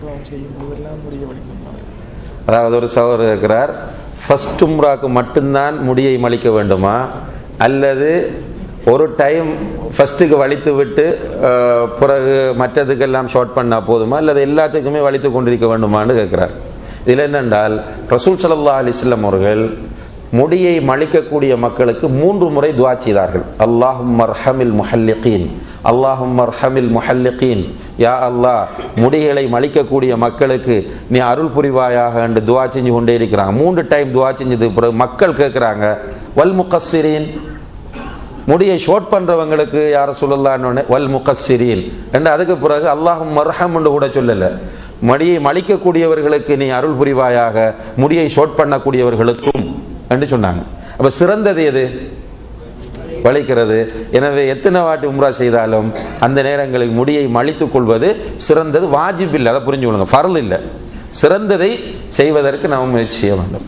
பிரசவம் செய்யும் போதெல்லாம் முடிய வலிக்குமா? அதாவது ஒரு சகோதரர் இருக்கிறார், ஃபர்ஸ்ட் உம்ராக்கு மட்டும்தான் முடியை மலிக்க வேண்டுமா, அல்லது ஒரு டைம் ஃபர்ஸ்ட்டுக்கு வலித்து விட்டு பிறகு மற்றதுக்கெல்லாம் ஷார்ட் பண்ணால் போதுமா, அல்லது எல்லாத்துக்குமே வலித்து கொண்டிருக்க வேண்டுமான்னு கேட்குறார். இதில் என்னென்றால் ரசூல் ஸல்லல்லாஹு அலைஹி வஸல்லம் அவர்கள் முடியை மலிக்கக்கூடிய மக்களுக்கு 3 முறை துஆ செய்தார்கள். அல்லாஹும்ம அர்ஹமில் முஹல்லிகீன், அல்லாஹும்ம அர்ஹமில் முஹல்லிகீன், யா அல்லாஹ் முடிகளை மலிக்கக்கூடிய மக்களுக்கு நீ அருள் புரிவாயாக என்று துஆ செஞ்சு கொண்டே இருக்கிறாங்க. 3 டைம் துஆ செஞ்சதுக்கு பிறகு மக்கள் கேட்குறாங்க, வல் முகஸ்ஸிரீன், முடியை ஷார்ட் பண்றவங்களுக்கு யார சொல்லலான்னு வல் முகஸ்ஸிரீன் என்று அதுக்கு பிறகு அல்லாஹும்ம அர்ஹம் என்று கூட சொல்லல, முடியை மலிக்கக்கூடியவர்களுக்கு நீ அருள் புரிவாயாக, முடியை ஷார்ட் பண்ணக்கூடியவர்களுக்கும் என்று சொன்னாங்க. அப்ப சிறந்தது எது? வலிக்கிறது. எனவே எத்தனை வாட்டி உம்ரா செய்தாலும் அந்த நேரங்களில் முடியை மலித்துக் கொள்வது சிறந்தது. வாஜிப் இல்லை, அதை புரிஞ்சு கொள்ளுங்க, ஃபர்ல் இல்லை. சிறந்ததை செய்வதற்கு நாம் முயற்சி செய்ய வேண்டும்.